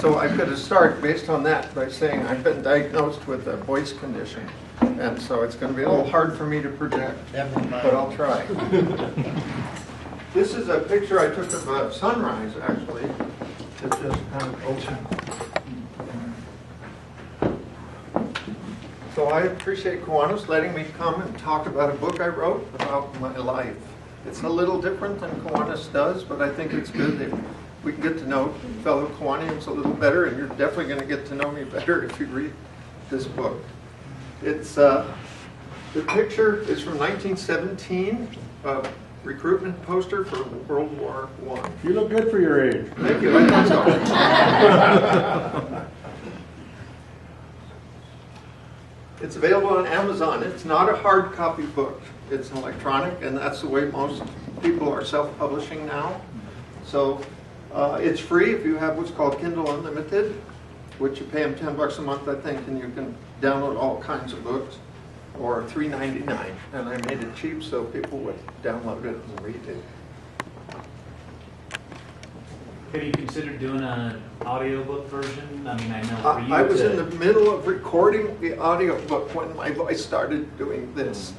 So I'm going to start based on that by saying I've been diagnosed with a voice condition, and so it's going to be a little hard for me to project, but I'll try. This is a picture I took of a sunrise, actually. It's just kind of open. So I appreciate Kiwanis letting me come and talk about a book I wrote about my life. It's a little different than Kiwanis does, but I think it's good that we can get to know fellow Kiwanians a little better, and you're definitely going to get to know me better if you read this book. It's the picture is from 1917, a recruitment poster for World War I. You look good for your age. Thank you. I thought so. It's available on Amazon. It's not a hard copy book. It's an electronic, and that's the way most people are self-publishing now. So it's free if you have what's called Kindle Unlimited, which you pay them $10 a month, I think, and you can download all kinds of books, or $3.99. And I made it cheap so people would download it and read it. Have you considered doing an audiobook version? I mean, I know for you I was in the middle of recording the audiobook when my voice started doing this.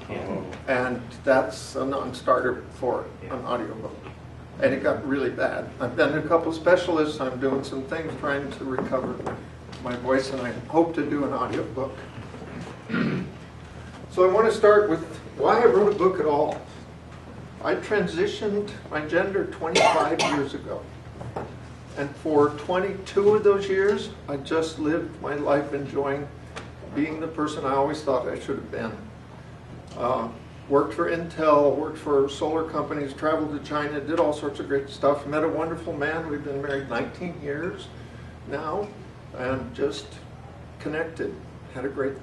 And that's a non-starter for an audiobook. And it got really bad. I've been to a couple of specialists. I'm doing some things trying to recover my voice, and I hope to do an audiobook. So I want to start with why I wrote a book at all. I transitioned my gender 25 years ago. And for 22 of those years, I just lived my life enjoying being the person I always thought I should have been. Worked for Intel, worked for solar companies, traveled to China, did all sorts of great stuff, met a wonderful man. We've been married 19 years now, and just connected, had a great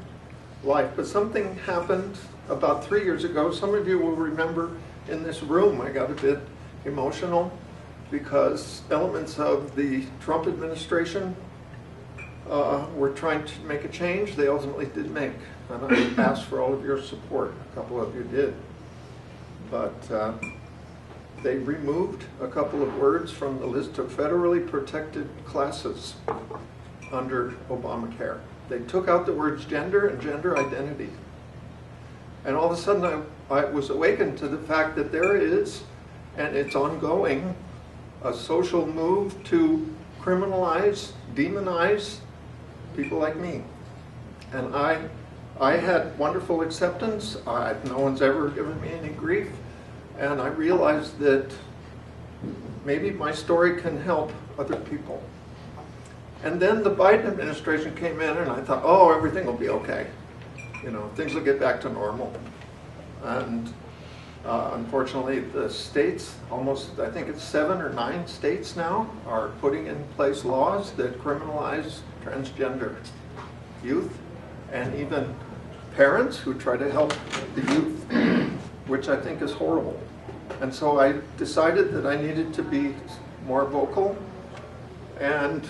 life. But something happened about 3 years ago. Some of you will remember in this room I got a bit emotional, because elements of the Trump administration were trying to make a change. They ultimately did make, and I asked for all of your support. A couple of you did. But they removed a couple of words from the list of federally protected classes under Obamacare. They took out the words gender and gender identity. And all of a sudden I was awakened to the fact that there is, and it's ongoing, a social move to criminalize, demonize people like me. And I had wonderful acceptance. No one's ever given me any grief. And I realized that maybe my story can help other people. And then the Biden administration came in, and I thought, oh, everything will be okay. You know, things will get back to normal. And unfortunately, the states, almost, I think it's 7 or 9 states now, are putting in place laws that criminalize transgender youth and even parents who try to help the youth, which I think is horrible. And so I decided that I needed to be more vocal, and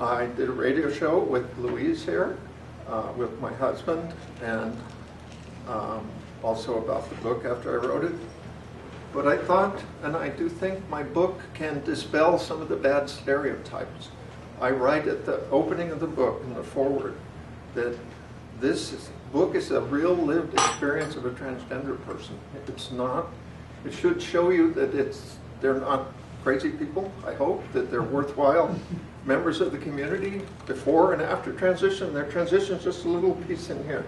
I did a radio show with Louise here, with my husband, and also about the book after I wrote it. But I thought, and I do think my book can dispel some of the bad stereotypes. I write at the opening of the book, in the foreword, that this book is a real lived experience of a transgender person. It's not, it should show you that they're not crazy people, I hope, that they're worthwhile members of the community before and after transition. Their transition is just a little piece in here.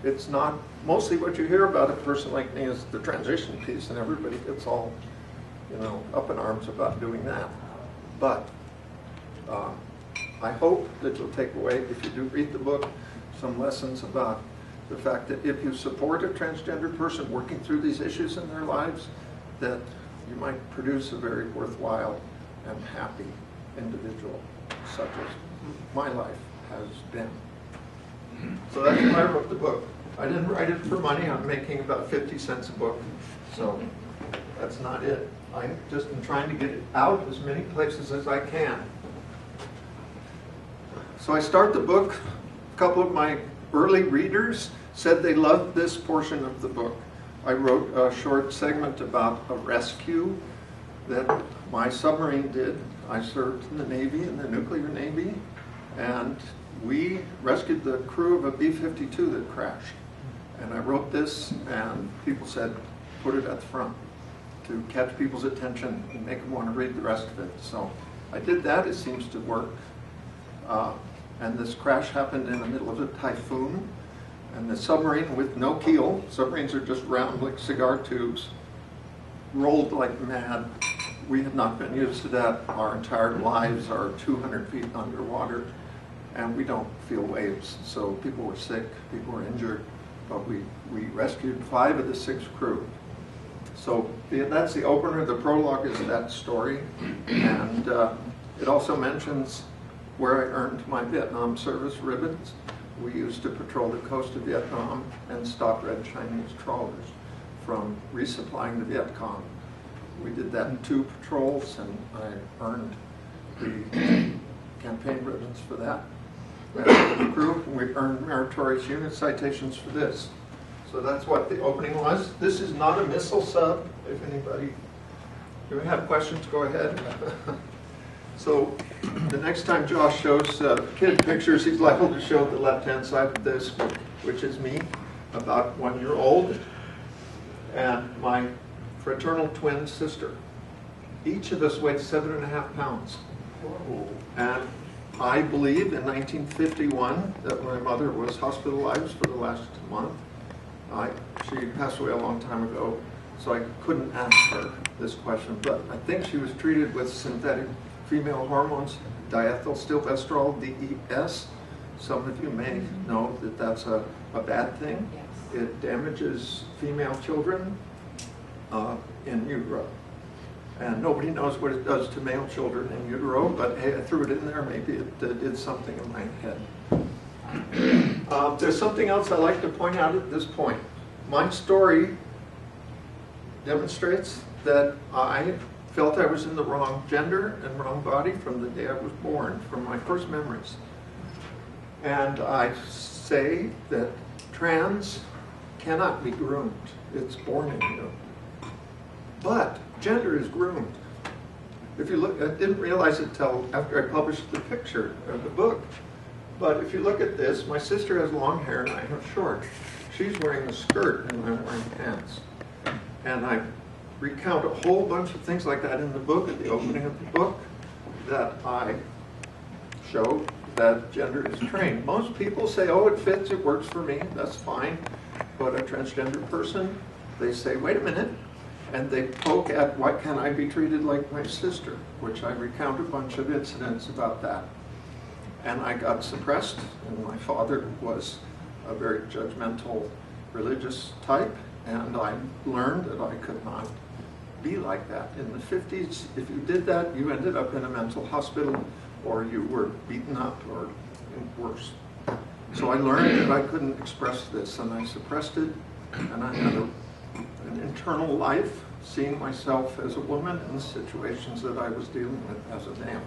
It's not, mostly what you hear about a person like me is the transition piece, and everybody gets all, you know, up in arms about doing that. But I hope that you'll take away, if you do read the book, some lessons about the fact that if you support a transgender person working through these issues in their lives, that you might produce a very worthwhile and happy individual, such as my life has been. So that's why I wrote the book. I didn't write it for money. I'm making about 50 cents a book, so that's not it. I just am trying to get it out as many places as I can. So I start the book. A couple of my early readers said they loved this portion of the book. I wrote a short segment about a rescue that my submarine did. I served in the Navy, in the nuclear Navy, and we rescued the crew of a B-52 that crashed. And I wrote this, and people said, put it at the front to catch people's attention and make them want to read the rest of it. So I did that. It seems to work. And this crash happened in the middle of a typhoon, and the submarine with no keel, submarines are just round like cigar tubes, rolled like mad. We have not been used to that. Our entire lives are 200 feet underwater, and we don't feel waves. So people were sick, people were injured, but we rescued 5 of the 6 crew. So that's the opener. The prologue is that story, and it also mentions where I earned my Vietnam service ribbons. We used to patrol the coast of Vietnam and stop Red Chinese trawlers from resupplying the Viet Cong. We did that in 2 patrols, and I earned the campaign ribbons for that. And the crew, we earned meritorious unit citations for this. So that's what the opening was. This is not a missile sub. If anybody, do we have questions, go ahead. So the next time Josh shows kid pictures, he's liable to show the left-hand side of this, which is me, about 1 year old, and my fraternal twin sister. Each of us weighed 7.5 pounds. And I believe in 1951 that my mother was hospitalized for the last month. She passed away a long time ago, so I couldn't ask her this question, but I think she was treated with synthetic female hormones, diethylstilbestrol, DES. Some of you may know that that's a bad thing. Yes. It damages female children in utero. And nobody knows what it does to male children in utero, but hey, I threw it in there. Maybe it did something in my head. There's something else I'd like to point out at this point. My story demonstrates that I felt I was in the wrong gender and wrong body from the day I was born, from my first memories. And I say that trans cannot be groomed. It's born in you. But gender is groomed. If you look, I didn't realize it till after I published the picture of the book. But if you look at this, my sister has long hair and I have short. She's wearing a skirt and I'm wearing pants. And I recount a whole bunch of things like that in the book, at the opening of the book, that I show that gender is trained. Most people say, oh, it fits, it works for me, that's fine. But a transgender person, they say, wait a minute, and they poke at, why can't I be treated like my sister? Which I recount a bunch of incidents about that. And I got suppressed, and my father was a very judgmental religious type, and I learned that I could not be like that. In the 50s, if you did that, you ended up in a mental hospital, or you were beaten up, or worse. So I learned that I couldn't express this, and I suppressed it, and I had an internal life, seeing myself as a woman in the situations that I was dealing with as a male.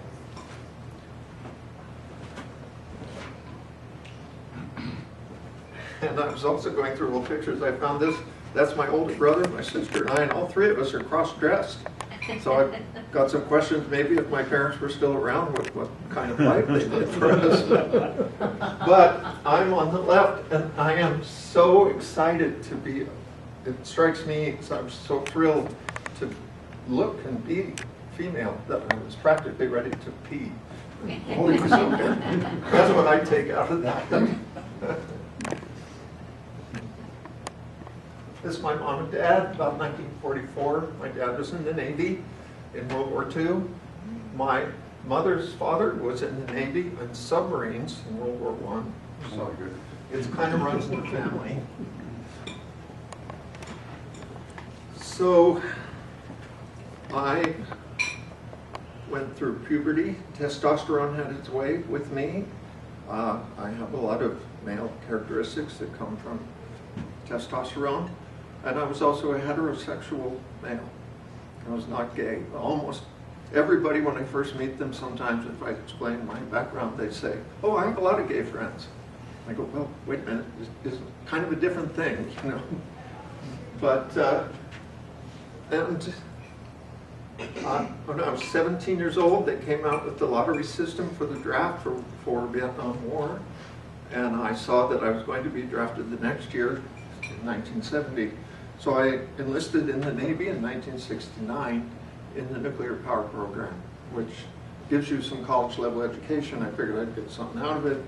And I was also going through old pictures. I found this. That's my older brother, my sister, and I, and all 3 of us are cross-dressed. So I've got some questions, maybe if my parents were still around, what kind of life they did for us. But I'm on the left, and I am so excited to be, it strikes me, I'm so thrilled to look and be female that I was practically ready to pee. Holy was okay. That's what I take out of that. This is my mom and dad, about 1944. My dad was in the Navy in World War II. My mother's father was in the Navy and submarines in World War I. So it kind of runs in the family. So I went through puberty. Testosterone had its way with me. I have a lot of male characteristics that come from testosterone. And I was also a heterosexual male. I was not gay. Almost everybody, when I first meet them, sometimes if I explain my background, they say, oh, I have a lot of gay friends. I go, well, wait a minute, it's kind of a different thing, you know. But, and When I was 17 years old, they came out with the lottery system for the draft for Vietnam War. And I saw that I was going to be drafted the next year, in 1970. So I enlisted in the Navy in 1969 in the nuclear power program, which gives you some college level education. I figured I'd get something out of it.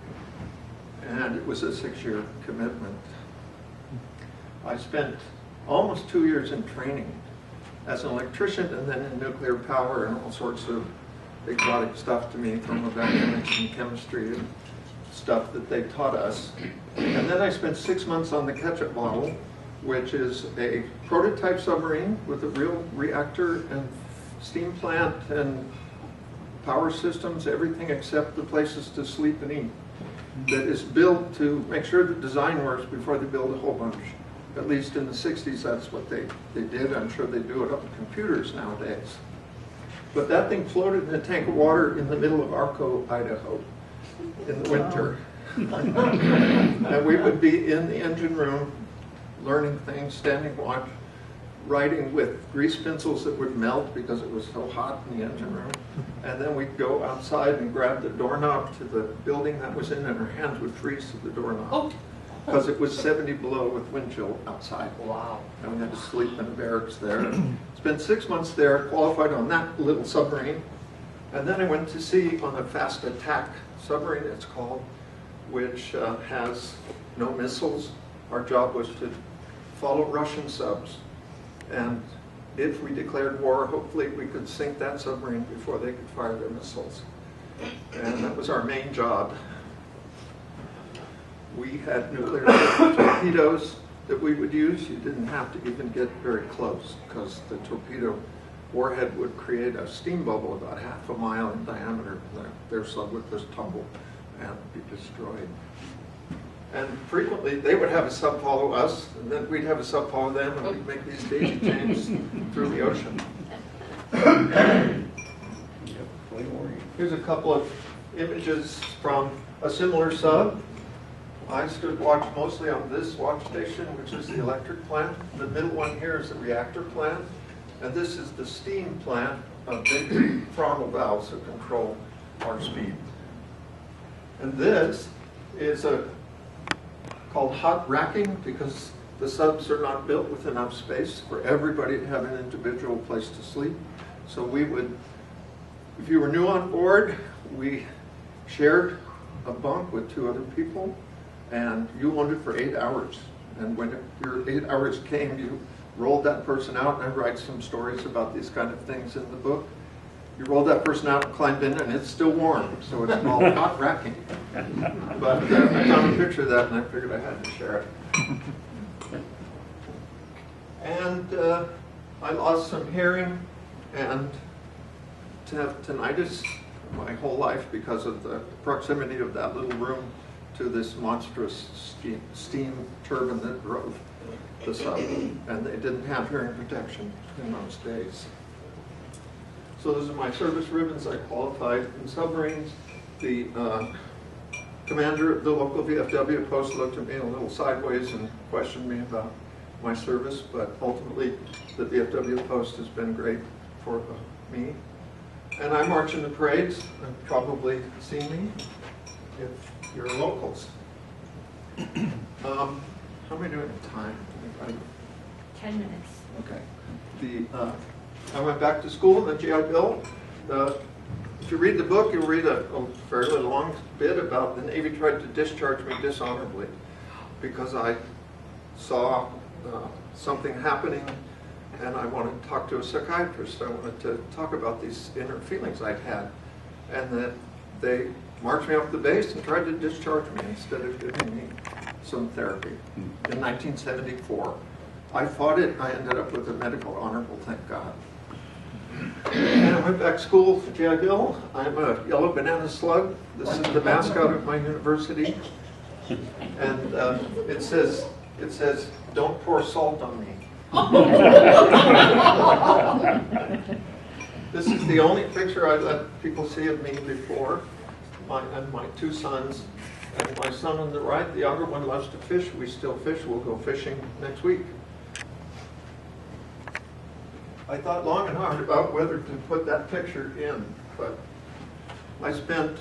And it was a 6-year commitment. I spent almost 2 years in training as an electrician and then in nuclear power and all sorts of exotic stuff to me, thermodynamics and chemistry and stuff that they taught us. And then I spent 6 months on the ketchup bottle, which is a prototype submarine with a real reactor and steam plant and power systems, everything except the places to sleep and eat, that is built to make sure the design works before they build a whole bunch. At least in the 60s, that's what they did. I'm sure they do it on computers nowadays. But that thing floated in a tank of water in the middle of Arco, Idaho, in the winter. And we would be in the engine room, learning things, standing watch, writing with grease pencils that would melt because it was so hot in the engine room. And then we'd go outside and grab the doorknob to the building that was in, and our hands would freeze to the doorknob. Because it was 70 below with wind chill outside. Wow. And we had to sleep in the barracks there. Spent 6 months there, qualified on that little submarine. And then I went to sea on a fast attack submarine, it's called, which has no missiles. Our job was to follow Russian subs. And if we declared war, hopefully we could sink that submarine before they could fire their missiles. And that was our main job. We had nuclear torpedoes that we would use. You didn't have to even get very close because the torpedo warhead would create a steam bubble about half a mile in diameter. Their sub would just tumble and be destroyed. And frequently they would have a sub follow us, and then we'd have a sub follow them, and we'd make these daisy chains through the ocean. Here's a couple of images from a similar sub. I stood watch mostly on this watch station, which is the electric plant. The middle one here is the reactor plant. And this is the steam plant of big throttle valves that control our speed. And this is called hot racking because the subs are not built with enough space for everybody to have an individual place to sleep. So we would, if you were new on board, we shared a bunk with 2 other people. And you owned it for 8 hours. And when your 8 hours came, you rolled that person out, and I write some stories about these kind of things in the book. You rolled that person out and climbed in, and it's still warm, so it's called hot racking. But I found a picture of that, and I figured I had to share it. And I lost some hearing and tinnitus my whole life because of the proximity of that little room to this monstrous steam turbine that drove the sub, and they didn't have hearing protection in those days. So those are my service ribbons. I qualified in submarines. The commander of the local VFW post looked at me a little sideways and questioned me about my service, but ultimately the VFW post has been great for me. And I march in the parades. You've probably seen me if you're locals. How am I doing in time? 10 minutes. Okay. I went back to school in the GI Bill. If you read the book, you'll read a fairly long bit about the Navy tried to discharge me dishonorably because I saw something happening and I wanted to talk to a psychiatrist. I wanted to talk about these inner feelings I'd had, and that they marched me off the base and tried to discharge me instead of giving me some therapy in 1974. I fought it. I ended up with a medical honorable, thank God. And I went back to school to GI Bill. I'm a yellow banana slug. This is the mascot of my university. And it says, "Don't pour salt on me." This is the only picture I let people see of me before. And my 2 sons. And my son on the right, the younger one, loves to fish. We still fish. We'll go fishing next week. I thought long and hard about whether to put that picture in, but I spent,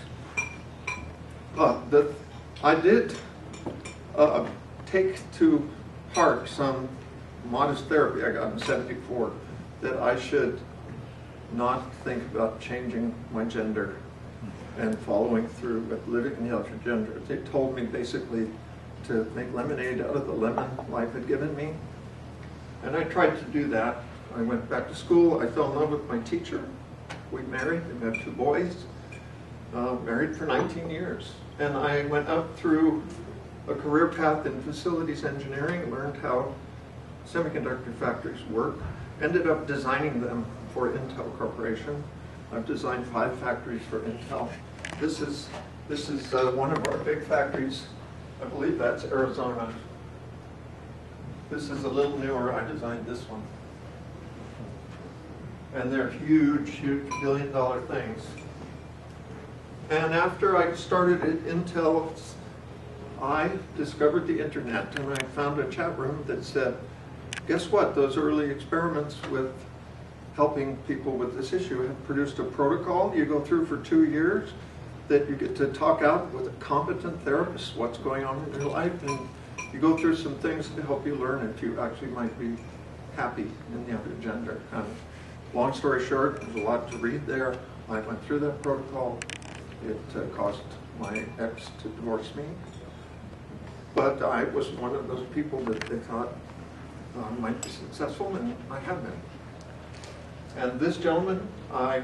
I did take to heart some modest therapy I got in '74 that I should not think about changing my gender and following through with living the other gender. They told me basically to make lemonade out of the lemon life had given me. And I tried to do that. I went back to school. I fell in love with my teacher. We married. We had 2 boys. Married for 19 years. And I went up through a career path in facilities engineering, learned how semiconductor factories work, ended up designing them for Intel Corporation. I've designed 5 factories for Intel. This is one of our big factories. I believe that's Arizona. This is a little newer. I designed this one. And they're huge, huge billion-dollar things. And after I started at Intel, I discovered the internet, and I found a chat room that said, guess what? Those early experiments with helping people with this issue have produced a protocol you go through for 2 years that you get to talk out with a competent therapist what's going on in your life, and you go through some things to help you learn if you actually might be happy in the other gender. And long story short, there's a lot to read there. I went through that protocol. It caused my ex to divorce me. But I was one of those people that they thought might be successful, and I have been. And this gentleman, I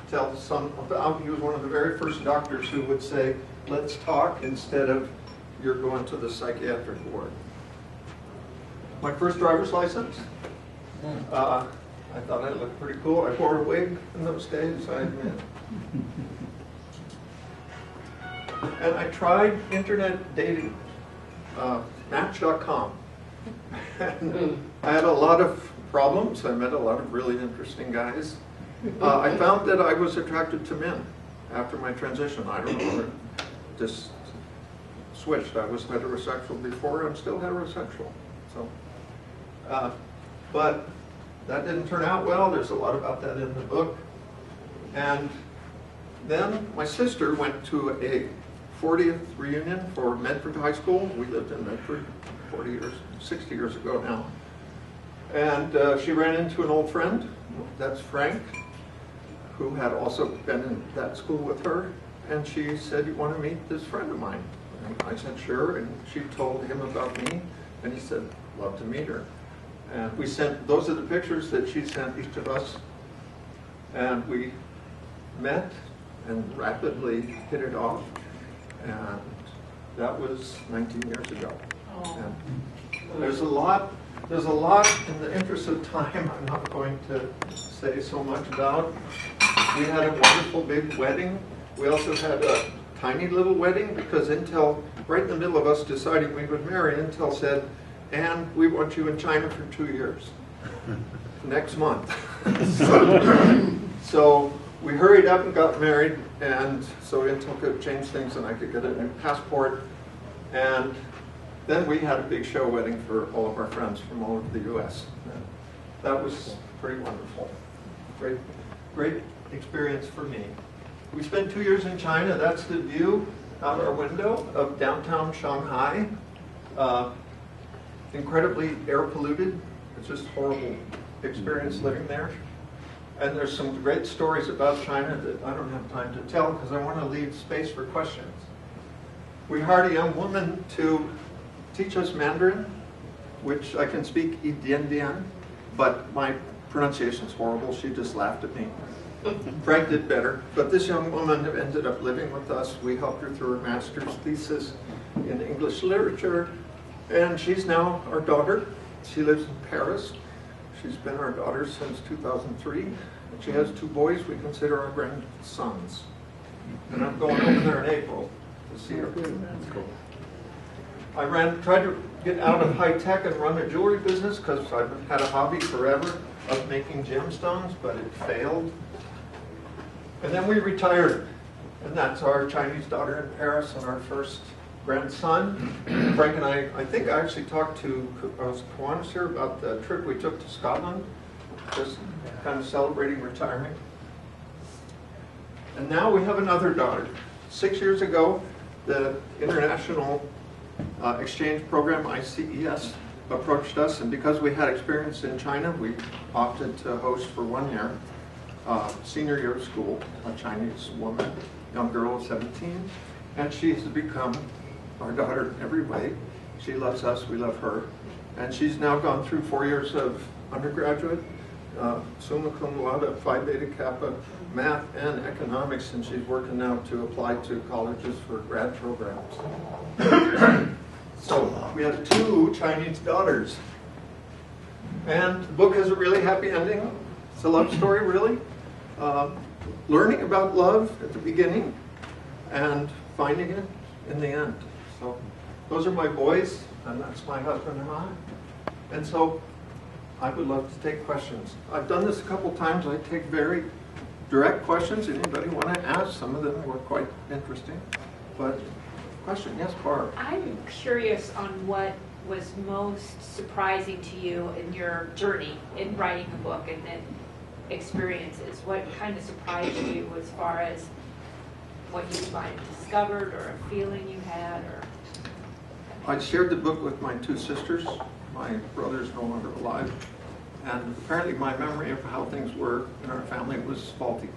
tell some about, he was one of the very first doctors who would say, let's talk instead of you're going to the psychiatric ward. My first driver's license, I thought I looked pretty cool. I wore a wig in those days, I admit. And I tried internet dating, Match.com. And I had a lot of problems. I met a lot of really interesting guys. I found that I was attracted to men after my transition. I don't know, it just switched. I was heterosexual before. I'm still heterosexual. So, but that didn't turn out well. There's a lot about that in the book. And then my sister went to a 40th reunion for Medford High School. We lived in Medford 60 years ago now. And she ran into an old friend, that's Frank, who had also been in that school with her. And she said, you want to meet this friend of mine? And I said, sure. And she told him about me. And he said, love to meet her. And we sent, those are the pictures that she sent each of us. And we met and rapidly hit it off. And that was 19 years ago. And there's a lot in the interest of time I'm not going to say so much about. We had a wonderful big wedding. We also had a tiny little wedding because Intel, right in the middle of us deciding we would marry, Intel said, and we want you in China for 2 years, next month. So we hurried up and got married, and so Intel could change things and I could get a new passport. And then we had a big show wedding for all of our friends from all over the U.S. And that was pretty wonderful. Great experience for me. We spent 2 years in China. That's the view out our window of downtown Shanghai. Incredibly air polluted. It's just a horrible experience living there. And there's some great stories about China that I don't have time to tell because I want to leave space for questions. We hired a young woman to teach us Mandarin, which I can speak Yi Dian Dian, but my pronunciation is horrible. She just laughed at me. Frank did better, but this young woman ended up living with us. We helped her through her master's thesis in English literature, and she's now our daughter. She lives in Paris. She's been our daughter since 2003. And she has 2 boys we consider our grandsons. And I'm going over there in April to see her. That's cool. I tried to get out of high tech and run a jewelry business because I've had a hobby forever of making gemstones, but it failed. And then we retired. And that's our Chinese daughter in Paris and our first grandson. Frank and I think I actually talked to Kiwanis here about the trip we took to Scotland. just kind of celebrating retiring. And now we have another daughter. 6 years ago, the International Exchange Program, ICES, approached us, and because we had experience in China, we opted to host for 1 year, senior year of school, a Chinese woman, young girl of 17, and she has become our daughter in every way. She loves us, we love her, and she's now gone through 4 years of undergraduate, summa cum laude, Phi Beta Kappa, math and economics, and she's working now to apply to colleges for grad programs. So we have 2 Chinese daughters. And the book has a really happy ending. It's a love story, really. Learning about love at the beginning and finding it in the end. So those are my boys, and that's my husband and I. And so I would love to take questions. I've done this a couple times. I take very direct questions. Anybody want to ask? Some of them were quite interesting. But question, yes, Barb. I'm curious on what was most surprising to you in your journey in writing the book and then experiences. What kind of surprised you as far as what you might have discovered or a feeling you had? Or I shared the book with my 2 sisters. My brother is no longer alive. And apparently my memory of how things were in our family was faulty.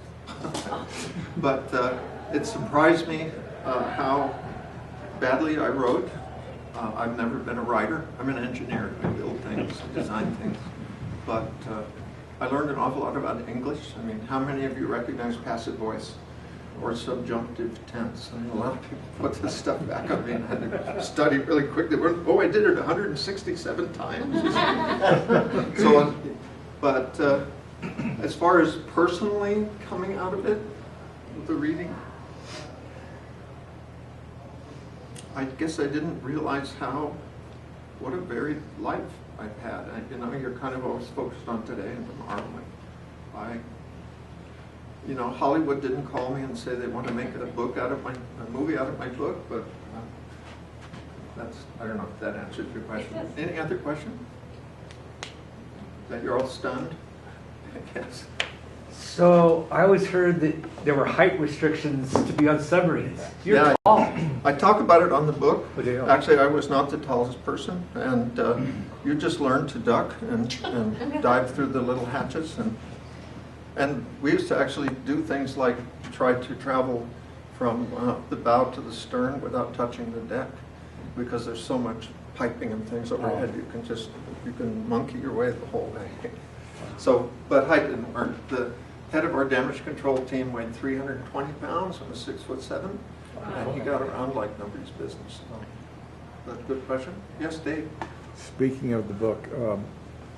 But it surprised me how badly I wrote. I've never been a writer. I'm an engineer. I build things, design things. But I learned an awful lot about English. I mean, how many of you recognize passive voice or subjunctive tense? I mean, a lot of people put this stuff back on me and I had to study really quickly. Oh, I did it 167 times. So, but as far as personally coming out of it, the reading, I guess I didn't realize what a varied life I've had. You know, you're kind of always focused on today and tomorrow. Hollywood didn't call me and say they want to make a movie out of my book, but I don't know if that answers your question. Any other question? That you're all stunned? Yes. So I always heard that there were height restrictions to be on submarines. You're tall. I talk about it on the book. Oh, do you? Actually, I was not the tallest person, and you just learn to duck and dive through the little hatches. And we used to actually do things like try to travel from the bow to the stern without touching the deck, because there's so much piping and things overhead. You can monkey your way the whole way. So, but height didn't work. The head of our damage control team weighed 320 pounds and was 6'7", and he got around like nobody's business. So, that's a good question. Yes, Dave? Speaking of the book,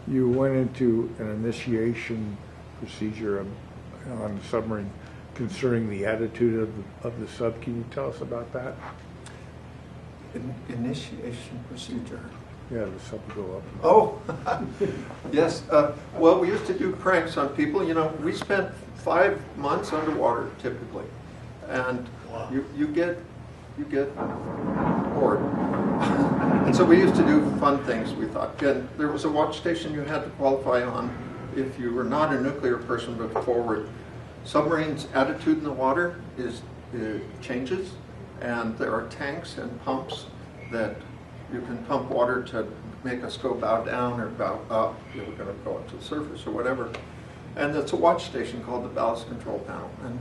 you went into an initiation procedure on the submarine concerning the attitude of the sub. Can you tell us about that? Initiation procedure. Yeah, the sub will go up. Oh, yes. Well, we used to do pranks on people. You know, we spent 5 months underwater typically, and you get bored. And so we used to do fun things. We thought, and there was a watch station you had to qualify on if you were not a nuclear person but forward. Submarine's attitude in the water changes, and there are tanks and pumps that you can pump water to make us go bow down or bow up. We're going to go up to the surface or whatever. And it's a watch station called the ballast control panel. And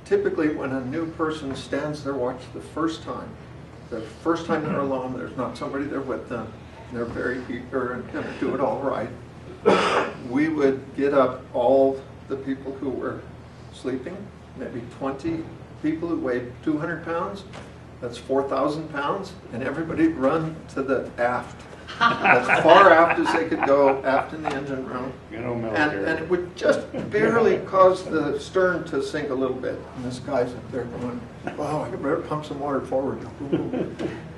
typically when a new person stands their watch the first time they're alone, there's not somebody there with them, they're very eager and going to do it all right, we would get up all the people who were sleeping, maybe 20 people who weighed 200 pounds, that's 4,000 pounds, and everybody'd run to the aft, as far aft as they could go, aft in the engine room. And it would just barely cause the stern to sink a little bit. And this guy's up there going, wow, I better pump some water forward.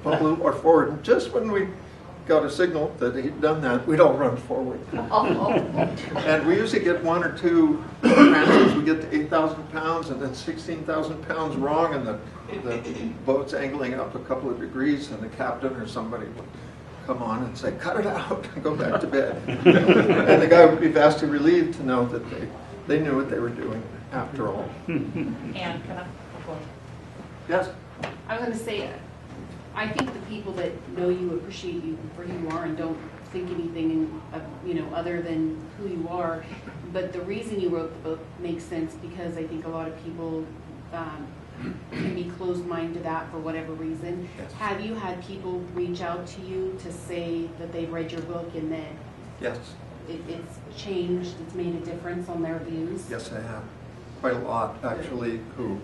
Pump a little more forward. And just when we got a signal that he'd done that, we'd all run forward. And we usually get 1 or 2 transfers. We get to 8,000 pounds and then 16,000 pounds wrong, and the boat's angling up a couple of degrees, and the captain or somebody would come on and say, cut it out, and go back to bed. And the guy would be vastly relieved to know that they knew what they were doing after all. And can I? Yes? I was going to say, I think the people that know you appreciate you for who you are and don't think anything of, other than who you are. But the reason you wrote the book makes sense because I think a lot of people can be closed-minded to that for whatever reason. Yes. Have you had people reach out to you to say that they've read your book and that Yes. it's changed, it's made a difference on their views? Yes, I have. Quite a lot, actually, who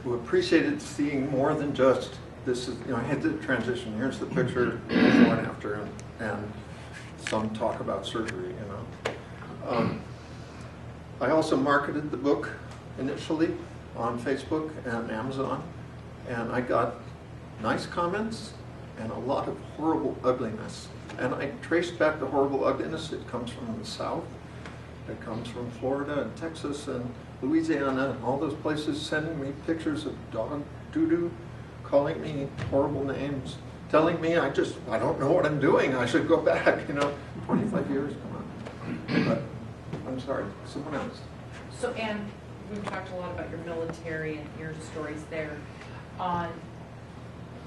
appreciated seeing more than just this is, I had the transition. Here's the picture before and after, and some talk about surgery, I also marketed the book initially on Facebook and Amazon, and I got nice comments and a lot of horrible ugliness. And I traced back the horrible ugliness. It comes from the South. It comes from Florida and Texas and Louisiana and all those places, sending me pictures of dog doo-doo, calling me horrible names, telling me I don't know what I'm doing. I should go back, 25 years, come on. But I'm sorry, someone else. So, and we've talked a lot about your military and your stories there.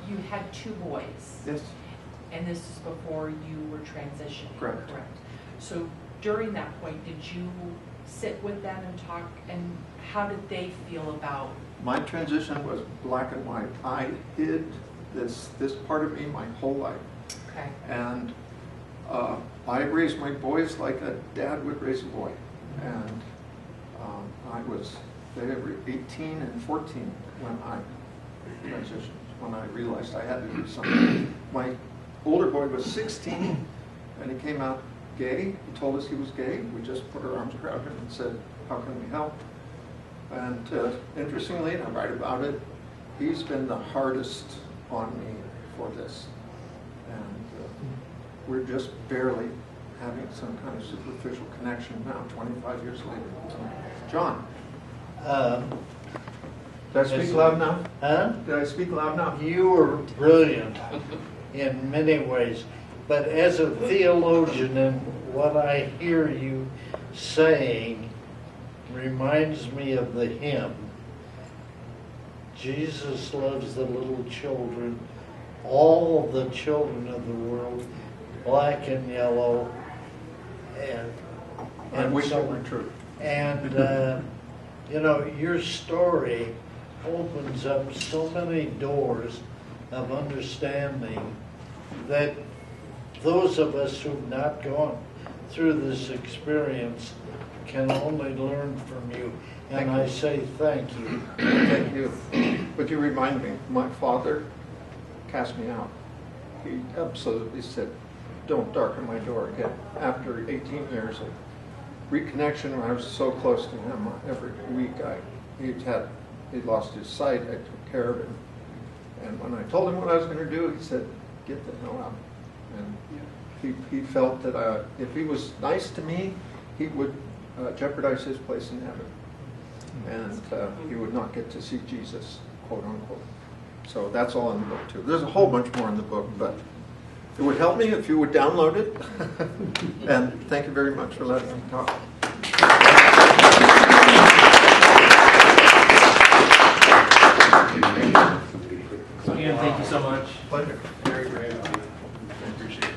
You had 2 boys. Yes. And this is before you were transitioning. Correct. So during that point, did you sit with them and talk, and how did they feel about? My transition was black and white. I hid this part of me my whole life. Okay. And I raised my boys like a dad would raise a boy. And they were 18 and 14 when I transitioned, when I realized I had to do something. My older boy was 16 and he came out gay. He told us he was gay. We just put our arms around him and said, how can we help? And interestingly, and I write about it, he's been the hardest on me for this. And we're just barely having some kind of superficial connection now, 25 years later. John, did I speak loud now? Huh? Did I speak loud now? You were brilliant in many ways, but as a theologian, and what I hear you saying reminds me of the hymn, Jesus loves the little children, all the children of the world, black and yellow, and I wish so it were true. And, your story opens up so many doors of understanding that those of us who've not gone through this experience can only learn from you. And I say thank you. Thank you. But you remind me, my father cast me out. He absolutely said, don't darken my door again. After 18 years of reconnection, when I was so close to him every week, he'd lost his sight. I took care of him. And when I told him what I was going to do, he said, get the hell out. And he felt that if he was nice to me, he would jeopardize his place in heaven. And he would not get to see Jesus, quote unquote. So that's all in the book too. There's a whole bunch more in the book, but it would help me if you would download it. And thank you very much for letting me talk. So Ian, thank you so much. Pleasure. Very great. I appreciate it.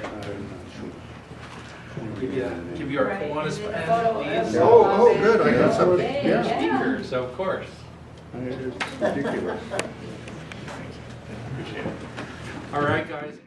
Give you our Right. Kiwanis Is it a pen, photo please. of- Oh, good. I got something. Yeah. Speakers, so of course. It's ridiculous. Appreciate it. All right, guys.